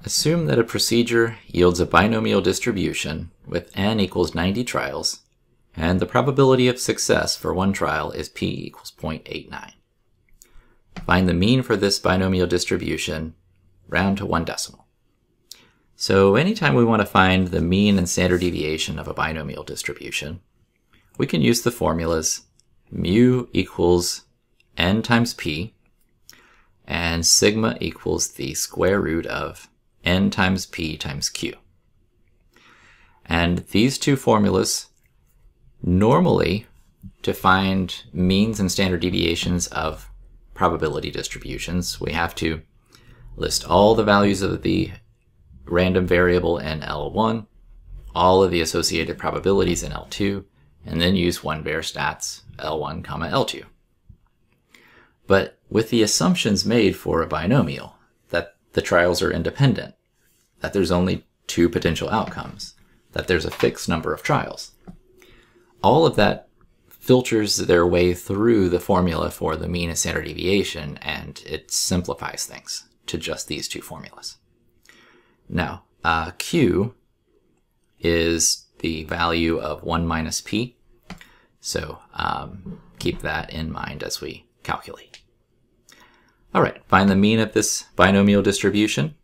Assume that a procedure yields a binomial distribution with n equals 90 trials, and the probability of success for one trial is p equals 0.89. Find the mean for this binomial distribution, round to 1 decimal. So anytime we want to find the mean and standard deviation of a binomial distribution, we can use the formulas mu equals n times p, and sigma equals the square root of n times p times q. And these two formulas, normally to find means and standard deviations of probability distributions, we have to list all the values of the random variable in L1, all of the associated probabilities in L2, and then use one var stats L1, L2. But with the assumptions made for a binomial, that the trials are independent, that there's only two potential outcomes, that there's a fixed number of trials, all of that filters their way through the formula for the mean and standard deviation, and it simplifies things to just these two formulas. Now, Q is the value of 1 minus P, so keep that in mind as we calculate. All right, find the mean of this binomial distribution.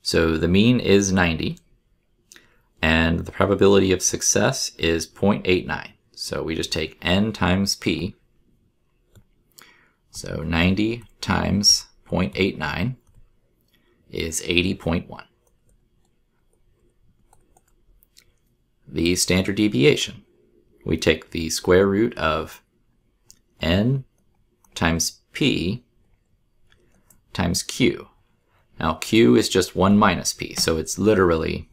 So the mean is 90, and the probability of success is 0.89. So we just take n times p. So 90 times 0.89 is 80.1. The standard deviation, we take the square root of n times p times q. Now q is just 1 minus p, so it's literally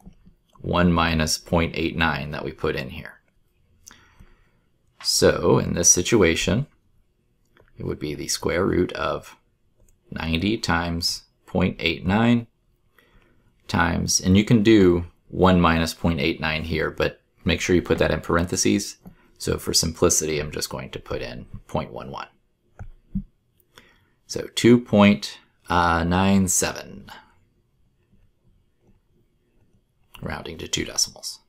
1 minus 0.89 that we put in here. So in this situation, it would be the square root of 90 times 0.89 times, and you can do 1 minus 0.89 here, but make sure you put that in parentheses. So for simplicity, I'm just going to put in 0.11. So 2.97, rounding to 2 decimals.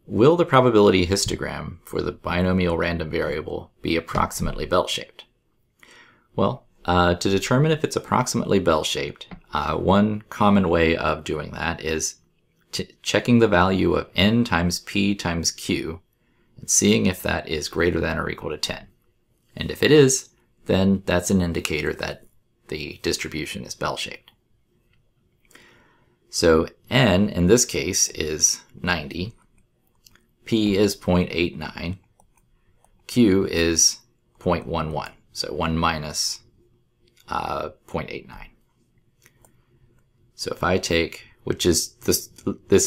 Will the probability histogram for the binomial random variable be approximately bell-shaped? Well, to determine if it's approximately bell-shaped, one common way of doing that is checking the value of n times p times q and seeing if that is greater than or equal to 10. And if it is, then that's an indicator that the distribution is bell-shaped. So n in this case is 90, p is 0.89, q is 0.11, so 1 minus 0.89. So if I take, which is this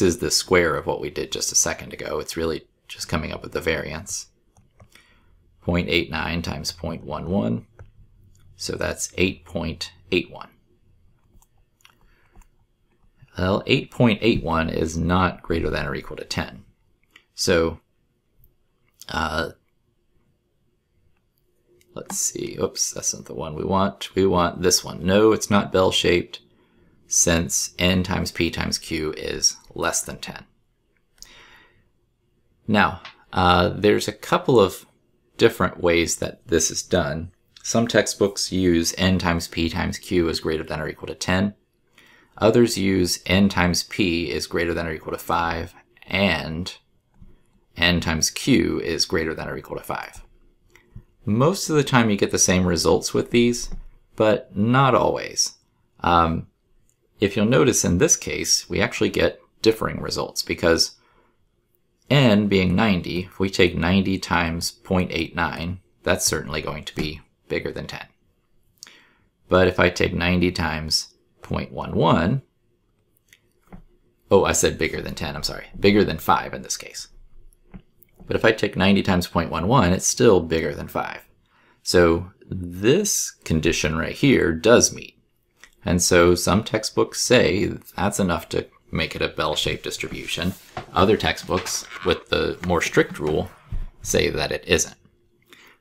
is the square of what we did just a second ago, it's really just coming up with the variance. 0.89 times 0.11, so that's 8.81. Well, 8.81 is not greater than or equal to 10. So let's see, oops, that's not the one we want. We want this one. No, it's not bell-shaped since n times p times q is less than 10. Now, there's a couple of different ways that this is done. Some textbooks use n times p times q is greater than or equal to 10. Others use n times p is greater than or equal to 5, and n times q is greater than or equal to 5. Most of the time you get the same results with these, but not always. If you'll notice in this case, we actually get differing results because n being 90, if we take 90 times 0.89, that's certainly going to be bigger than 10. But if I take 90 times 0.11, oh, I said bigger than 10, I'm sorry, bigger than 5 in this case. But if I take 90 times 0.11, it's still bigger than 5. So this condition right here does meet. And so some textbooks say that's enough to make it a bell-shaped distribution. Other textbooks with the more strict rule say that it isn't.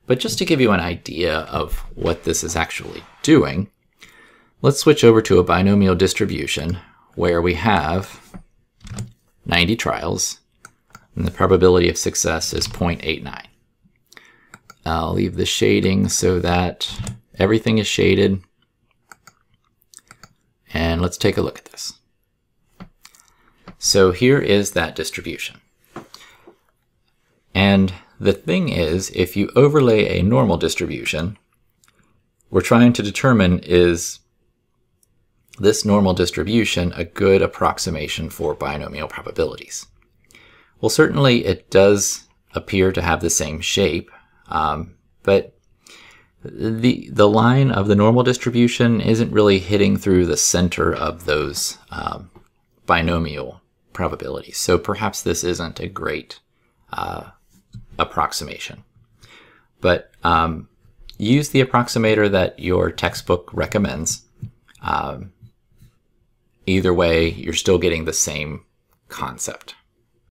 But just to give you an idea of what this is actually doing, Let's switch over to a binomial distribution where we have 90 trials, and the probability of success is 0.89. I'll leave the shading so that everything is shaded. And let's take a look at this. So here is that distribution. And the thing is, if you overlay a normal distribution, we're trying to determine, is this normal distribution a good approximation for binomial probabilities? Well, certainly it does appear to have the same shape, but the line of the normal distribution isn't really hitting through the center of those binomial probabilities. So perhaps this isn't a great approximation. But use the approximator that your textbook recommends. Either way, you're still getting the same concept.